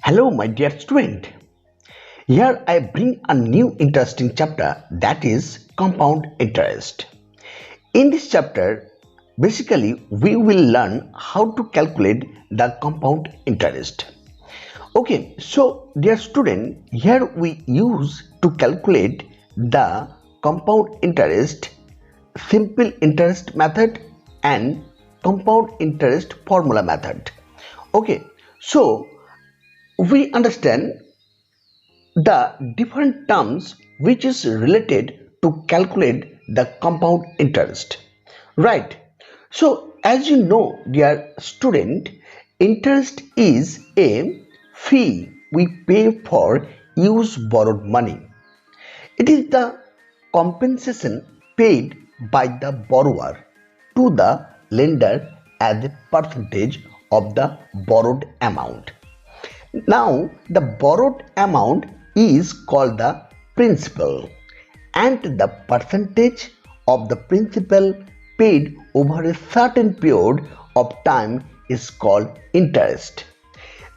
Hello, my dear student. Here I bring a new interesting chapter, that is compound interest. In this chapter, basically we will learn how to calculate the compound interest. Okay, so dear student, here we use to calculate the compound interest, simple interest method and compound interest formula method. Okay, so we understand the different terms which is related to calculate the compound interest, right? So as you know, dear student, interest is a fee we pay for use borrowed money. It is the compensation paid by the borrower to the lender as a percentage of the borrowed amount. Now, the borrowed amount is called the principal, and the percentage of the principal paid over a certain period of time is called interest.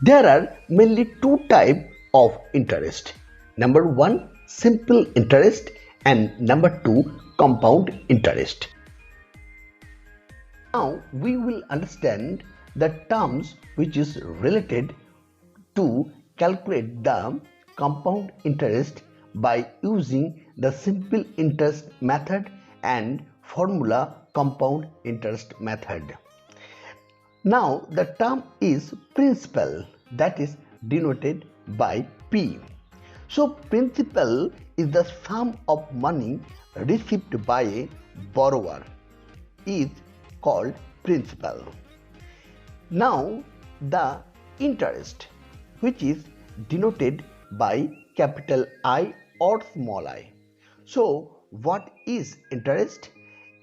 There are mainly two types of interest. Number one, simple interest, and number two, compound interest. Now we will understand the terms which is related to calculate the compound interest by using the simple interest method and formula compound interest method. Now the term is principal, that is denoted by P. So principal is the sum of money received by a borrower is called principal. Now the interest, which is denoted by capital I or small I. So what is interest?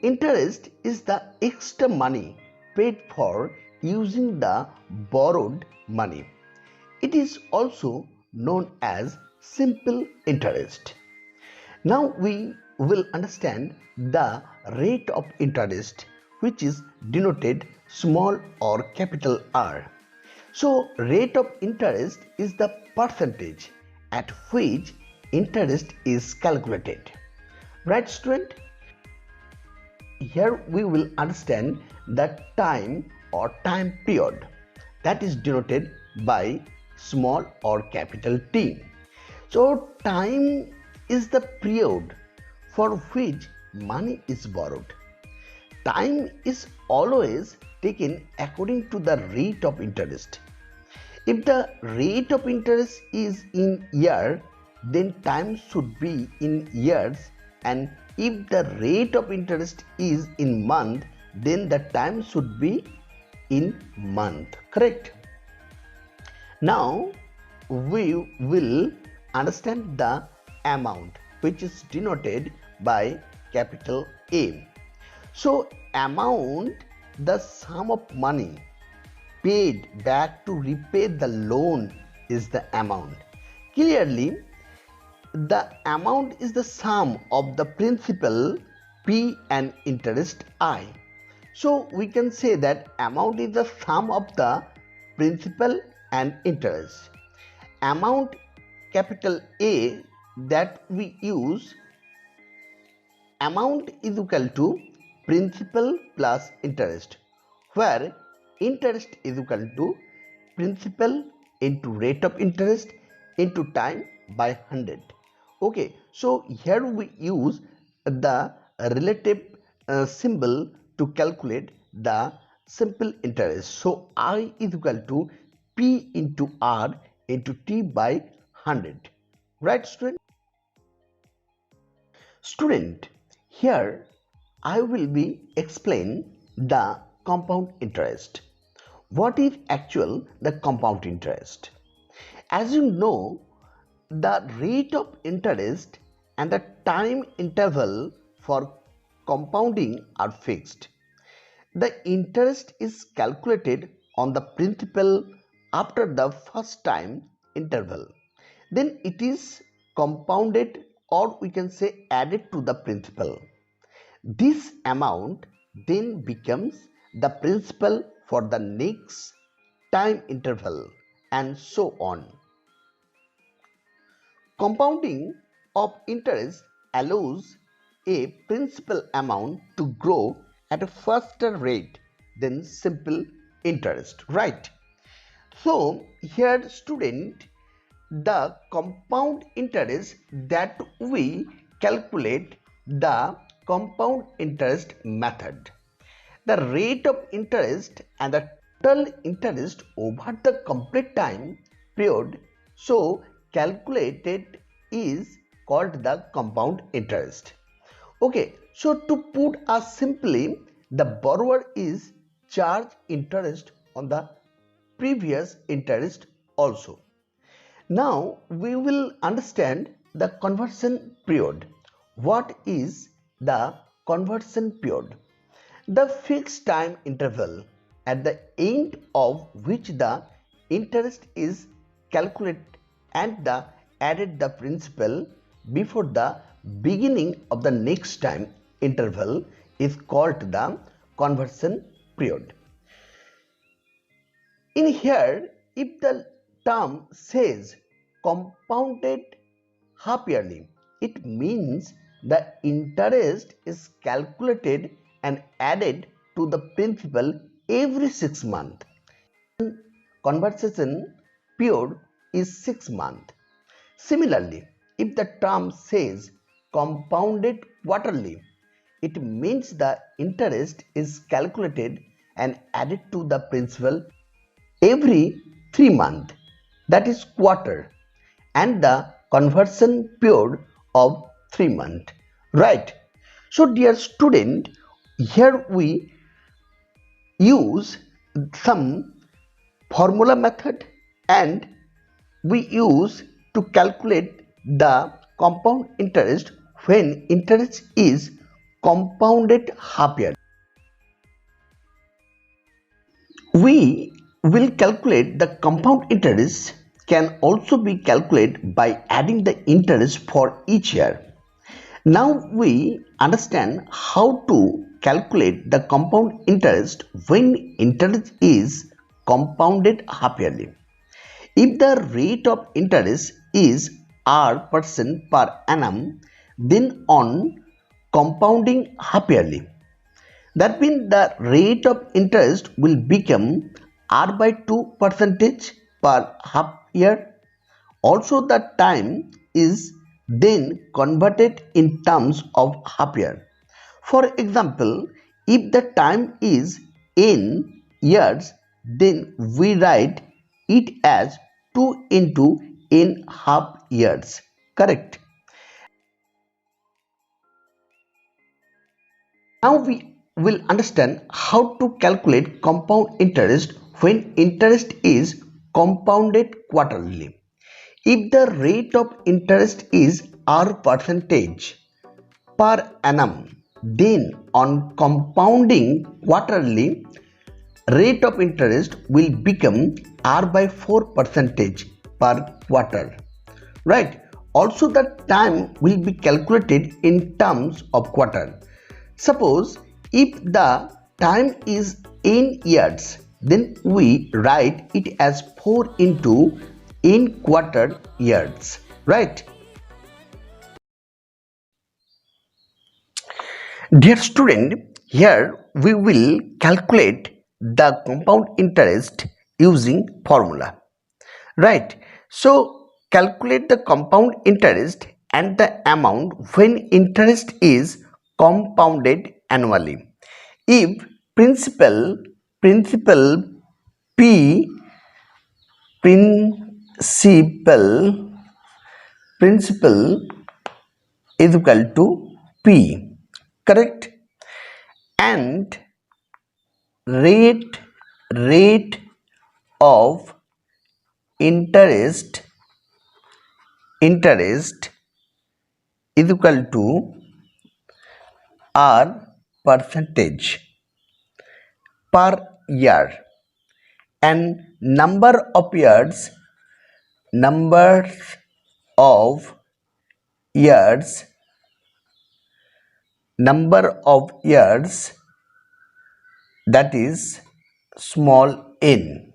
Interest is the extra money paid for using the borrowed money. It is also known as simple interest. Now we will understand the rate of interest, which is denoted small or capital R. So rate of interest is the percentage at which interest is calculated. Right, student? Here we will understand the time or time period, that is denoted by small or capital T. So time is the period for which money is borrowed. Time is always taken according to the rate of interest. If the rate of interest is in year, then time should be in years, and if the rate of interest is in month, then the time should be in month, correct? Now we will understand the amount, which is denoted by capital A. So amount, the sum of money paid back to repay the loan, is the amount. Clearly, the amount is the sum of the principal P and interest I. So we can say that amount is the sum of the principal and interest. Amount capital A that we use, amount is equal to principal plus interest, where interest is equal to principal into rate of interest into time by 100. Okay, so here we use the relative symbol to calculate the simple interest. So I is equal to P into R into T by 100. Right, student? Student, here I will be explain the compound interest. What is actual the compound interest? As you know, the rate of interest and the time interval for compounding are fixed. The interest is calculated on the principal after the first time interval. Then it is compounded, or we can say added to the principal. This amount then becomes the principal for the next time interval, and so on. Compounding of interest allows a principal amount to grow at a faster rate than simple interest, right? So here student, the compound interest that we calculate the compound interest method. The rate of interest and the total interest over the complete time period so calculated is called the compound interest. Okay, so to put us simply, the borrower is charged interest on the previous interest also. Now we will understand the conversion period. What is the conversion period? The fixed time interval at the end of which the interest is calculated and the added the principal before the beginning of the next time interval is called the conversion period. In here, if the term says compounded half yearly, it means the interest is calculated and added to the principal every 6 months. Conversion period is 6 months. Similarly, if the term says compounded quarterly, it means the interest is calculated and added to the principal every 3 months, that is quarter, and the conversion period of 3 months, right? So dear student, here we use some formula method and we use to calculate the compound interest when interest is compounded half year. We will calculate the compound interest can also be calculated by adding the interest for each year. Now we understand how to calculate the compound interest when interest is compounded half yearly. If the rate of interest is R% per annum, then on compounding half yearly, that means the rate of interest will become R by 2 percentage per half year. Also the time is then converted in terms of half year. For example, if the time is n years, then we write it as 2 into n half years. Correct? Now we will understand how to calculate compound interest when interest is compounded quarterly. If the rate of interest is R percentage per annum, then on compounding quarterly, rate of interest will become R by 4 percentage per quarter, right? Also the time will be calculated in terms of quarter. Suppose if the time is n years, then we write it as 4 into n quarter years, right? Dear student, here we will calculate the compound interest using formula, right? So calculate the compound interest and the amount when interest is compounded annually. If principal P principal principal is equal to P, correct, and rate of interest is equal to R percentage per year, and number of years that is small n.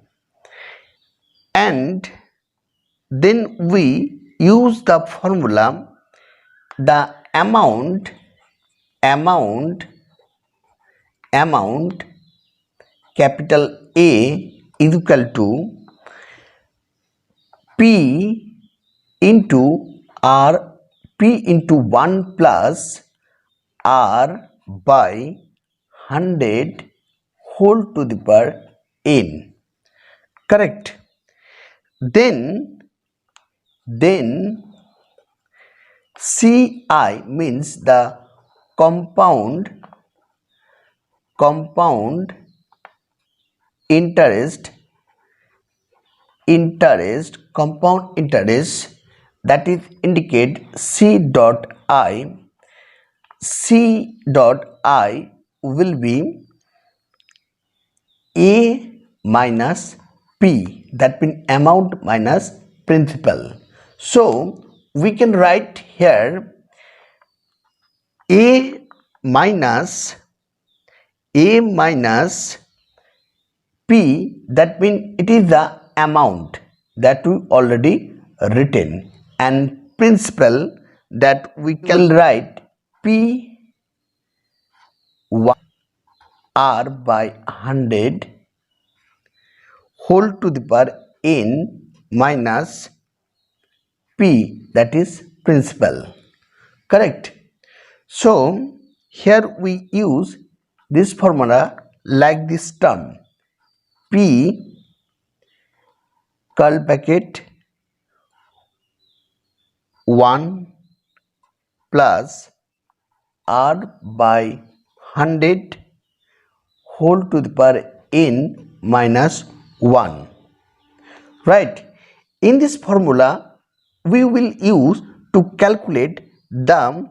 and then we use the formula the amount capital A is equal to P into R P into 1 plus R by 100 whole to the power n. Correct. Then CI means the compound interest compound interest, that is indicate C dot I will be A minus P, that means amount minus principal. So we can write here A minus P, that means it is the amount that we already written, and principal that we can write P 1 R by 100 whole to the power n minus P, that is principal. Correct. So here we use this formula like this term P curl bracket 1 plus R by 100 whole to the power n minus 1. Right. In this formula we will use to calculate the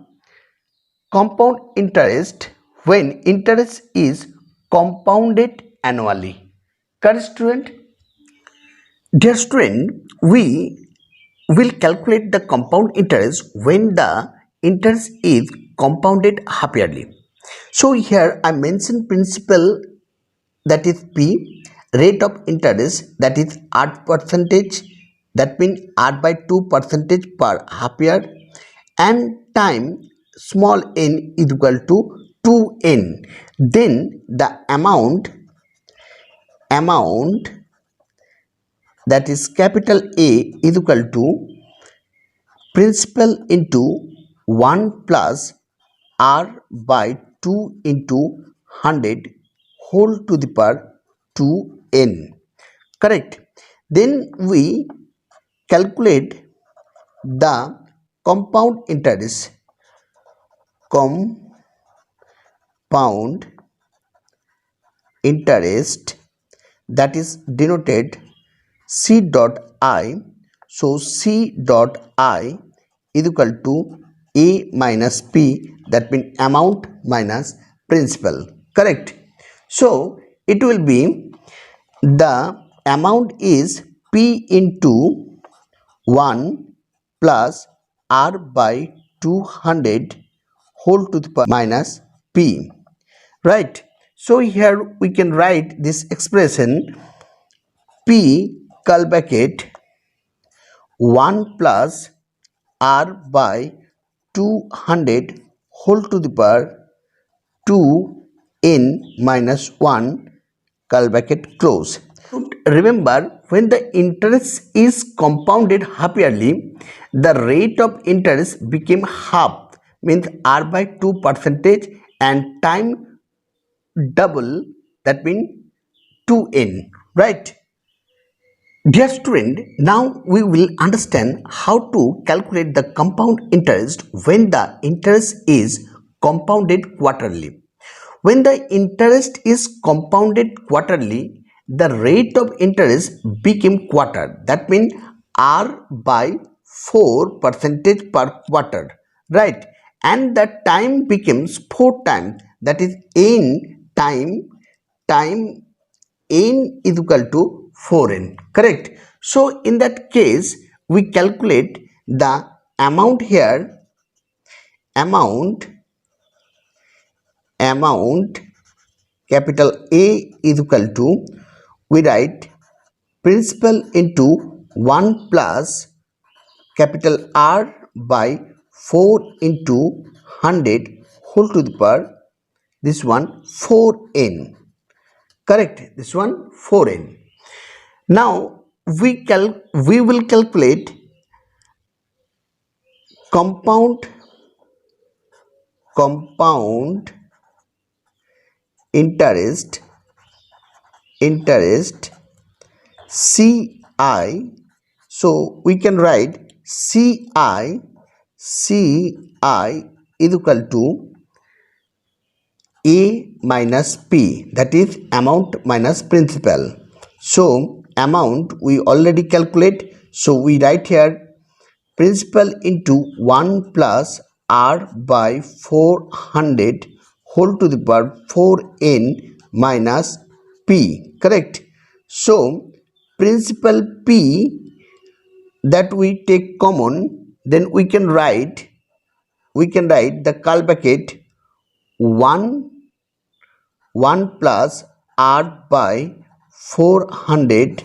compound interest when interest is compounded annually. Correct, student? Dear student, we will calculate the compound interest when the interest is compounded half yearly. So here I mentioned principal, that is P, rate of interest, that is R percentage, that means R by 2% per half year, and time small n is equal to 2n. Then the amount that is capital A is equal to principal into 1 plus R by 2 into 100 whole to the power 2n. Correct. Then we calculate the compound interest that is denoted C dot I. So C dot I is equal to A minus P, that means amount minus principal. Correct. So it will be the amount is P into 1 plus R by 200 whole to the power minus P. Right. So here we can write this expression P curl bracket 1 plus R by 200 whole to the power 2n minus 1 curl bracket close. Remember, when the interest is compounded half yearly, the rate of interest became half, means R by 2%, and time double, that means 2n. Right. Dear student, now we will understand how to calculate the compound interest when the interest is compounded quarterly. When the interest is compounded quarterly, the rate of interest became quarter. That means R by 4% per quarter. Right. And the time becomes 4 times, that is n time n is equal to 4n. Correct. So in that case we calculate the amount here, amount capital A is equal to, we write principal into 1 plus capital R by 4 into 100 whole to the power, this one 4n. Correct, this one 4n. Now we will calculate compound interest CI. So we can write CI is equal to A minus P, that is amount minus principal. So amount we already calculate, so we write here principal into 1 plus R by 400 whole to the power 4n minus P. Correct. So principal P that we take common, then we can write the curl bracket 1 plus R by 400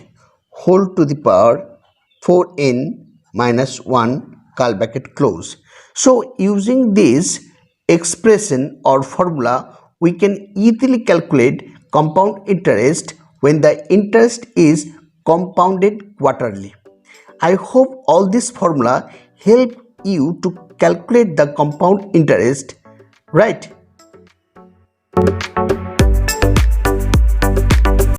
whole to the power 4n minus 1 curl bracket close. So using this expression or formula, we can easily calculate compound interest when the interest is compounded quarterly. I hope all this formula help you to calculate the compound interest, right?